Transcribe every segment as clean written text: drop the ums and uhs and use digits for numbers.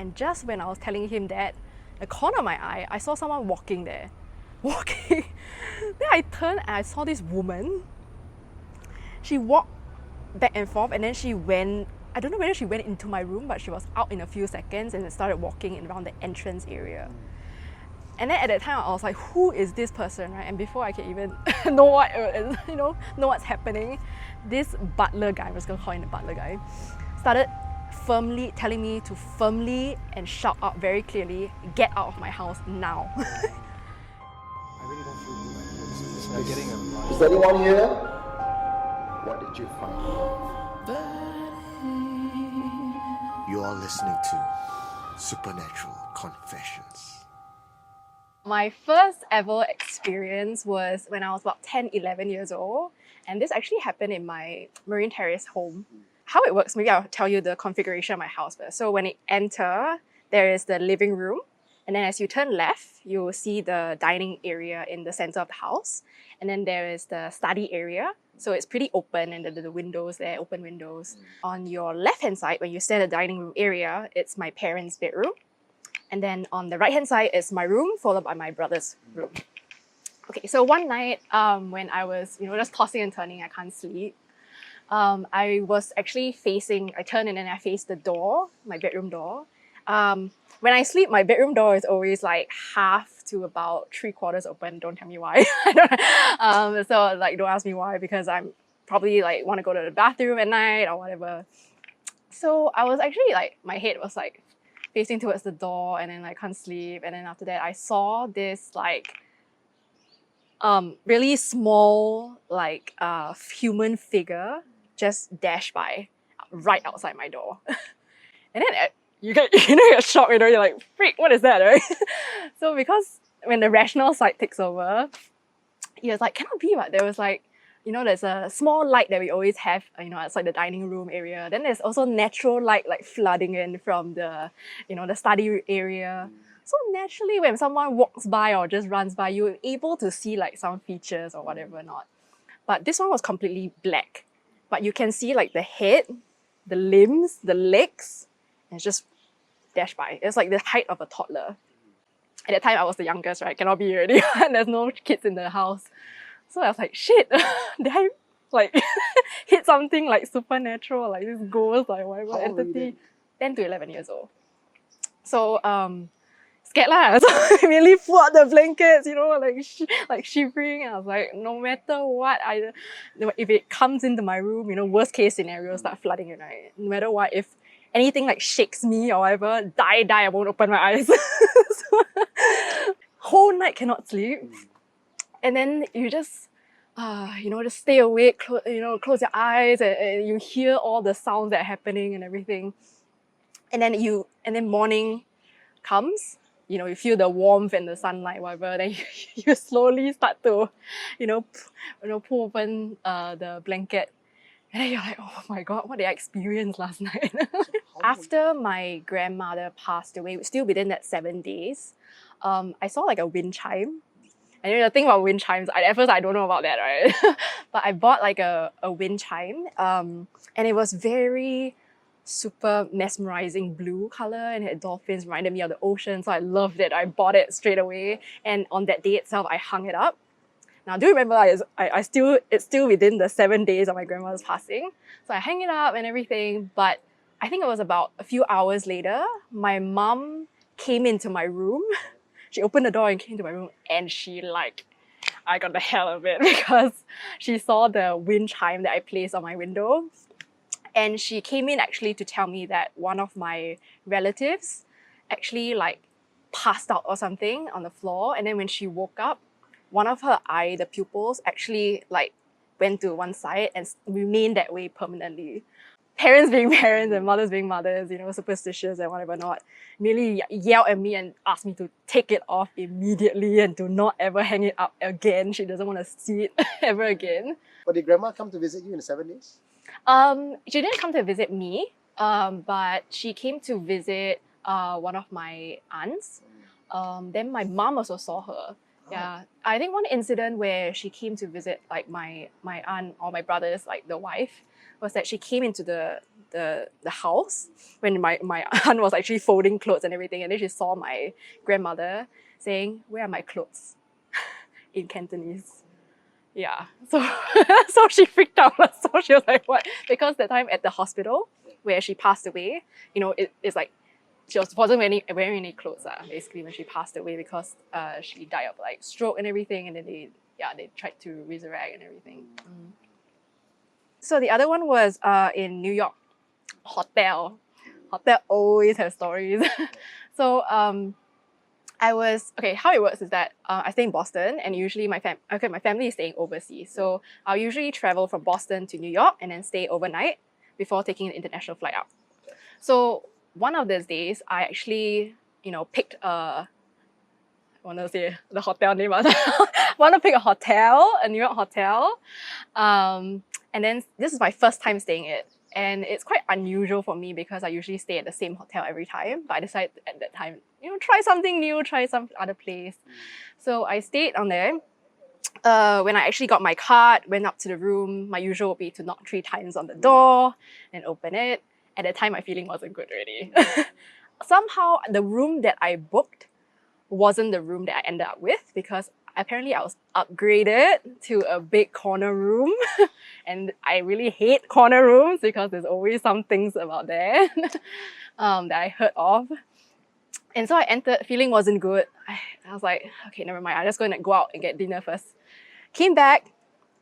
And just when I was telling him that, the corner of my eye, I saw someone walking there. Walking. Then I turned and I saw this woman. She walked back and forth and then she went, I don't know whether she went into my room, but she was out in a few seconds and started walking around the entrance area. And then at that time I was like, who is this person, right? And before I can even know what, know what's happening, this butler guy, I'm just gonna call him the butler guy, started firmly telling me to firmly and shout out very clearly, get out of my house now. I really don't feel good. It's like getting a... Is anyone here? What did you find? You are listening to Supernatural Confessions. My first ever experience was when I was about 10, 11 years old. And this actually happened in my Marine Terrace home. How it works, maybe I'll tell you the configuration of my house first. So when you enter, there is the living room. And then as you turn left, you will see the dining area in the center of the house. And then there is the study area. So it's pretty open and the windows there, open windows. On your left-hand side, when you stand in the dining room area, it's my parents' bedroom. And then on the right-hand side is my room, followed by my brother's room. Okay, so one night when I was, just tossing and turning, I can't sleep. I was actually I turned and then I faced the door, my bedroom door. When I sleep, my bedroom door is always like half to about 3/4 open. Don't tell me why. So like, don't ask me why, because I'm probably like want to go to the bathroom at night or whatever. So I was actually like, my head was like facing towards the door and then I can't sleep. And then after that, I saw this like really small like human figure just dash by right outside my door. And then you get you're shocked, you're like, freak, what is that, right? So because when the rational side takes over, you're like, cannot be, but there was like, there's a small light that we always have, outside the dining room area. Then there's also natural light like flooding in from the, the study area. So naturally, when someone walks by or just runs by, you're able to see like some features or whatever not. But this one was completely black. But you can see like the head, the limbs, the legs, and it's just dash by. It's like the height of a toddler. At that time, I was the youngest, right? Cannot be already. There's no kids in the house. So I was like, shit, did I like hit something like supernatural, like this ghost, like whatever entity? 10 to 11 years old. So scared lah. So I immediately pulled out the blankets, like shivering. I was like, no matter what, if it comes into my room, worst case scenario, start flooding it, right? No matter what, if anything like shakes me or whatever, die, I won't open my eyes. So, whole night cannot sleep. And then you just, just stay awake, close your eyes and you hear all the sounds that are happening and everything. And then morning comes, you feel the warmth and the sunlight, whatever, then you slowly start to, pull open the blanket. And then you're like, oh my God, what did I experience last night? After my grandmother passed away, still within that 7 days, I saw like a wind chime. And the thing about wind chimes, at first I don't know about that, right? But I bought like a wind chime and it was very super mesmerizing blue color and it had dolphins, reminded me of the ocean. So I loved it. I bought it straight away. And on that day itself, I hung it up. Now, do remember it's still within the 7 days of my grandmother's passing. So I hang it up and everything. But I think it was about a few hours later, my mom came into my room. She opened the door and came to my room and I got the hell of it because she saw the wind chime that I placed on my window. And she came in actually to tell me that one of my relatives actually passed out or something on the floor. And then when she woke up, one of her eye, the pupils, actually went to one side and remained that way permanently. Parents being parents and mothers being mothers, superstitious and whatever not, merely yelled at me and asked me to take it off immediately and to not ever hang it up again. She doesn't want to see it ever again. But did grandma come to visit you in the 7 days? She didn't come to visit me, but she came to visit one of my aunts. Then my mom also saw her. Yeah, I think one incident where she came to visit my aunt or my brother's the wife was that she came into the house when my aunt was actually folding clothes and everything, and then she saw my grandmother saying, "Where are my clothes?" in Cantonese. Yeah, so so she freaked out. So she was like, "What?" Because that time at the hospital where she passed away, it's like she wasn't wearing any clothes basically when she passed away, because she died of like stroke and everything, and then they tried to resurrect and everything. So the other one was in New York. Hotel always has stories. So how it works is that I stay in Boston, and usually my family is staying overseas. So I'll usually travel from Boston to New York and then stay overnight before taking an international flight out. So one of those days, I actually, picked I want to say the hotel name. I want to pick a New York hotel. And then this is my first time staying it. And it's quite unusual for me because I usually stay at the same hotel every time. But I decided at that time, try something new, try some other place. So I stayed on there. When I actually got my card, went up to the room, my usual would be to knock 3 times on the door and open it. At that time, my feeling wasn't good already. Somehow, the room that I booked wasn't the room that I ended up with, because apparently I was upgraded to a big corner room. And I really hate corner rooms because there's always some things about there that I heard of. And so I entered, feeling wasn't good. I was like, okay, never mind. I'm just going to go out and get dinner first. Came back,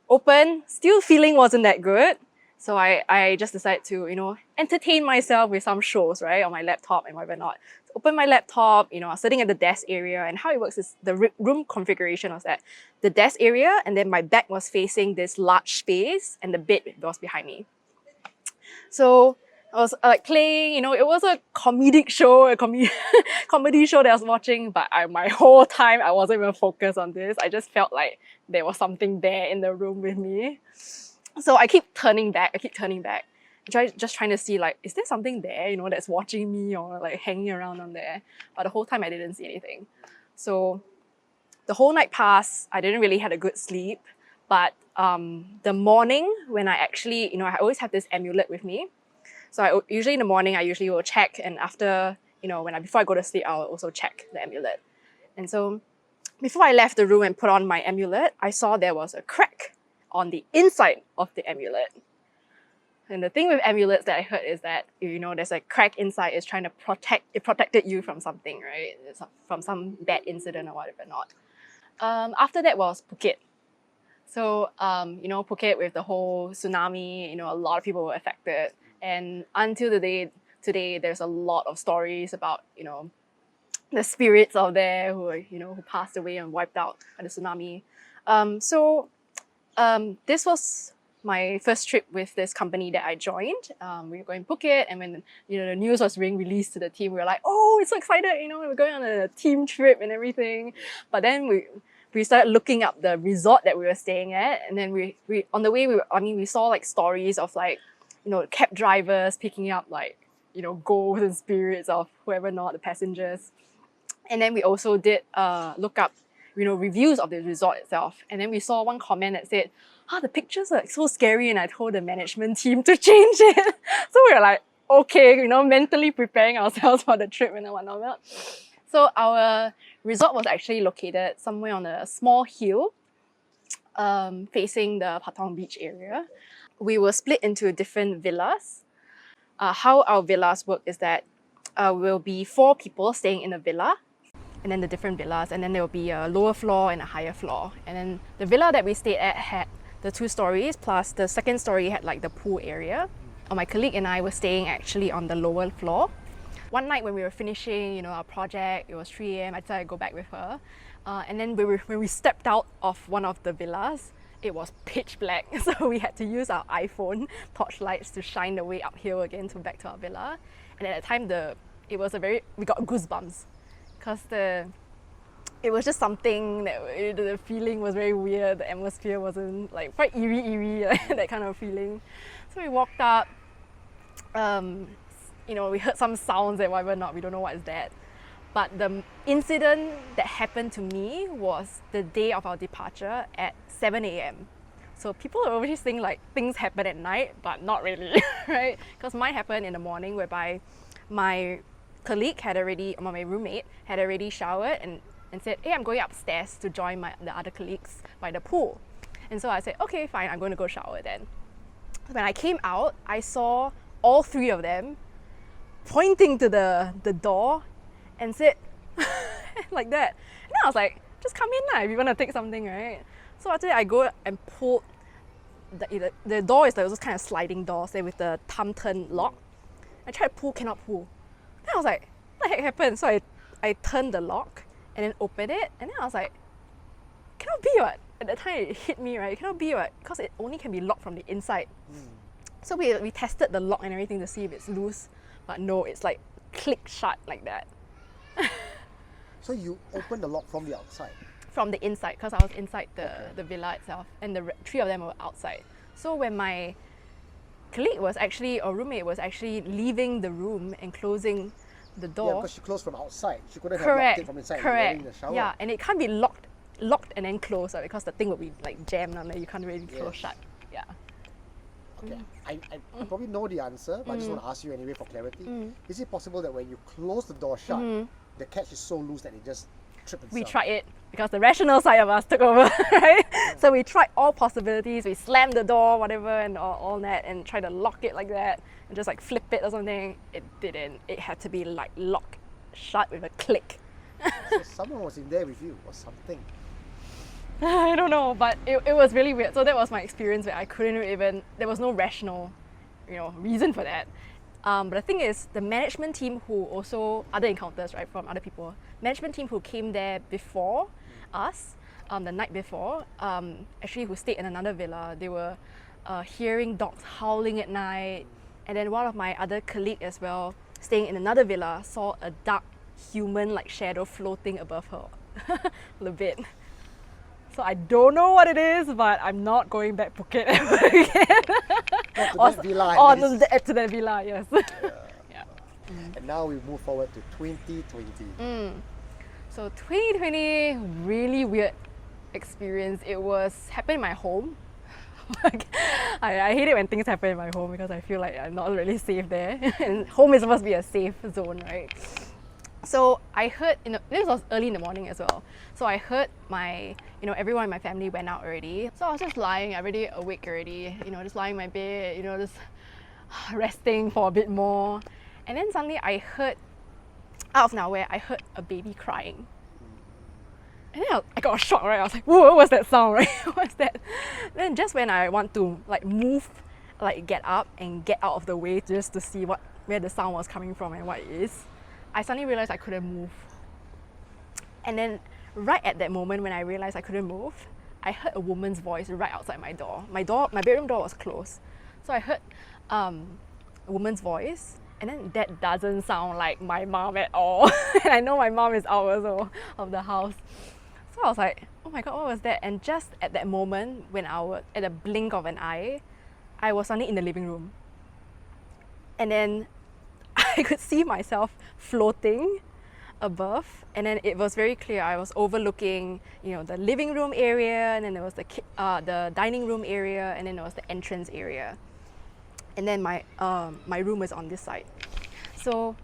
opened, still feeling wasn't that good. So I just decided to, entertain myself with some shows, right, on my laptop and whatever not. So open my laptop, I was sitting at the desk area, and how it works is the room configuration was that the desk area, and then my back was facing this large space, and the bed was behind me. So I was playing, it was a comedic show, a comedy show that I was watching, but my whole time I wasn't even focused on this. I just felt like there was something there in the room with me. So I keep turning back, just trying to see, is there something there, that's watching me or hanging around on there. But the whole time I didn't see anything. So the whole night passed. I didn't really have a good sleep. But the morning when I actually, I always have this amulet with me. So usually in the morning, I usually will check. And after, before I go to sleep, I'll also check the amulet. And so before I left the room and put on my amulet, I saw there was a crack on the inside of the amulet. And the thing with amulets that I heard is that, there's a crack inside, is trying to protected you from something, right? From some bad incident or whatever not. After that was Phuket. So, Phuket with the whole tsunami, a lot of people were affected. And until the day today, there's a lot of stories about, the spirits out there who passed away and wiped out by the tsunami. This was my first trip with this company that I joined. We were going to Phuket, and when the news was being released to the team, we were like, oh, we're so excited, we're going on a team trip and everything. But then we started looking up the resort that we were staying at, and then we on the way we saw stories of cab drivers picking up ghosts and spirits of whoever not, the passengers. And then we also did look up reviews of the resort itself. And then we saw one comment that said, the pictures are so scary, and I told the management team to change it. So we were like, okay, mentally preparing ourselves for the trip and whatnot. So our resort was actually located somewhere on a small hill facing the Patong Beach area. We were split into different villas. How our villas work is that we'll be 4 people staying in a villa, and then the different villas, and then there will be a lower floor and a higher floor. And then the villa that we stayed at had the 2 stories, plus the second story had the pool area. My colleague and I were staying actually on the lower floor. One night when we were finishing, our project, it was 3 a.m. I decided to go back with her. And then when we stepped out of one of the villas, it was pitch black. So we had to use our iPhone torchlights to shine the way uphill again to back to our villa. And at that time, we got goosebumps, because it was just something that the feeling was very weird. The atmosphere wasn't quite eerie, that kind of feeling. So we walked up, we heard some sounds and whatever not, we don't know what is that. But the incident that happened to me was the day of our departure at 7 a.m. So people are always saying like things happen at night, but not really, right? Because mine happened in the morning, whereby my colleague had already, or my roommate had already showered and said, hey, I'm going upstairs to join the other colleagues by the pool. And so I said, okay, fine, I'm going to go shower then. When I came out, I saw all three of them pointing to the door and said, like that. And then I was like, just come in now if you want to take something, right? So after that, I go and pull, the door is like those kind of sliding doors there with the thumb turn lock. I tried to pull, cannot pull. Then I was like, what the heck happened? So I turned the lock and then opened it, and then I was like, cannot be what? At that time it hit me, right? It cannot be what? Because it only can be locked from the inside. So we tested the lock and everything to see if it's loose, but no, it's like click shut like that. So you opened the lock from the outside? From the inside, because I was inside the villa itself, and the three of them were outside. So when my colleague was actually, or roommate was actually leaving the room and closing the door. Yeah, because she closed from outside. She couldn't have Correct, locked it from inside correct. and in the shower. Yeah, and it can't be locked and then closed, right? Because the thing would be like jammed on there. You can't really close shut. Yeah. Okay, I probably know the answer, but I just want to ask you anyway for clarity. Is it possible that when you close the door shut, the catch is so loose that it just tripped itself? We tried it because the rational side of us took over, right? So we tried all possibilities. We slammed the door, whatever, and all that, and tried to lock it like that, and just like flip it or something. It didn't. It had to be like locked shut with a click. So someone was in there with you or something. I don't know, but it was really weird. So that was my experience where I couldn't even, there was no rational, reason for that. But the thing is, the management team who also, other encounters, right, from other people, management team who came there before us, the night before, actually who stayed in another villa, they were hearing dogs howling at night. And then one of my other colleagues as well, staying in another villa, saw a dark human-like shadow floating above her a bit. So I don't know what it is, but I'm not going back Phuket ever again. Not to that villa, at least. To that villa, yes. Yeah. And now we move forward to 2020. So 2020, really weird experience. It happened in my home. I hate it when things happen in my home because I feel like I'm not really safe there. And home is supposed to be a safe zone, right? So I heard, this was early in the morning as well. So I heard everyone in my family went out already. So I was just lying, already awake already, just lying in my bed, just resting for a bit more. And then suddenly I heard, out of nowhere, I heard a baby crying. And then I got a shock, right? I was like, whoa, what's that sound, right? What's that? Then just when I want to move, get up and get out of the way just to see where the sound was coming from and what it is, I suddenly realized I couldn't move. And then right at that moment when I realized I couldn't move, I heard a woman's voice right outside my door. My bedroom door was closed. So I heard a woman's voice, and then that doesn't sound like my mom at all. And I know my mom is out also of the house. So I was like, oh my god, what was that? And just at that moment, at a blink of an eye, I was suddenly in the living room. And then I could see myself floating above, and then it was very clear. I was overlooking, the living room area, and then there was the dining room area, and then there was the entrance area. And then my room was on this side. So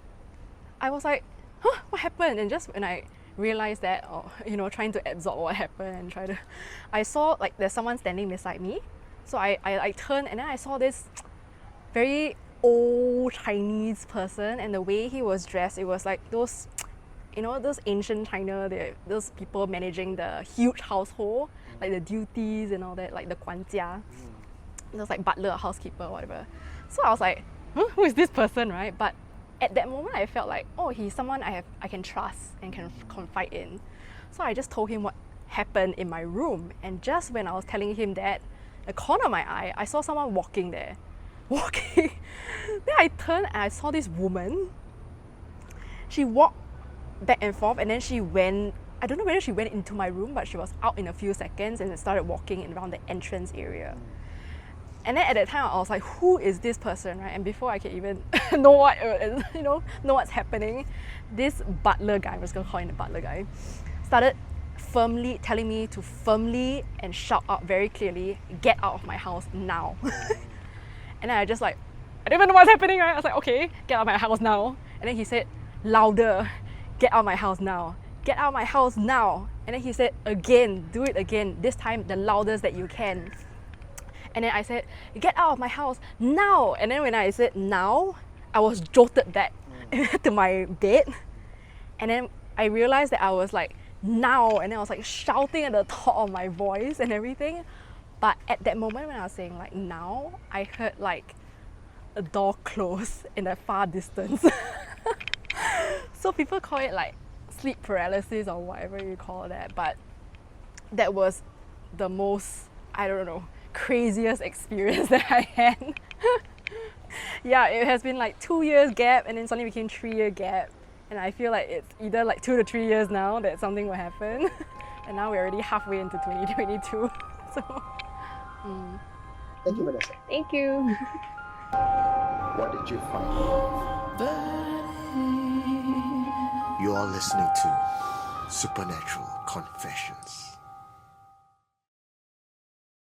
I was like, huh, what happened? And just when I realized that, trying to absorb what happened and I saw there's someone standing beside me. So I turned, and then I saw this very old Chinese person, and the way he was dressed, it was like those ancient China, those people managing the huge household, like the duties and all that, like the 管家. It was like butler, housekeeper, whatever. So I was like, huh, who is this person, right? But at that moment, I felt like, oh, he's someone I can trust and can confide in. So I just told him what happened in my room. And just when I was telling him that, the corner of my eye, I saw someone walking there. Then I turned and I saw this woman. She walked back and forth, and then she went, I don't know whether she went into my room, but she was out in a few seconds and started walking around the entrance area. And then at that time, I was like, who is this person, right? And before I can even know what's happening, this butler guy, I'm just gonna call him the butler guy, started firmly telling me to firmly and shout out very clearly, get out of my house now. And then I just like, I don't even know what's happening, right? I was like, okay, get out of my house now. And then he said, louder, get out of my house now. Get out of my house now. And then he said, again, do it again. This time, the loudest that you can. And then I said, get out of my house now. And then when I said now, I was jolted back to my bed. And then I realized that I was like, now. And then I was like shouting at the top of my voice and everything. But at that moment when I was saying like now, I heard like a door close in the far distance. So people call it like sleep paralysis or whatever you call that. But that was the most, I don't know, craziest experience that I had. Yeah, it has been like 2 years gap and then suddenly became 3-year gap. And I feel like it's either like 2 to 3 years now that something will happen. And now we're already halfway into 2022. So, Thank you, Vanessa. thank you. What did you find? You are listening to Supernatural Confessions.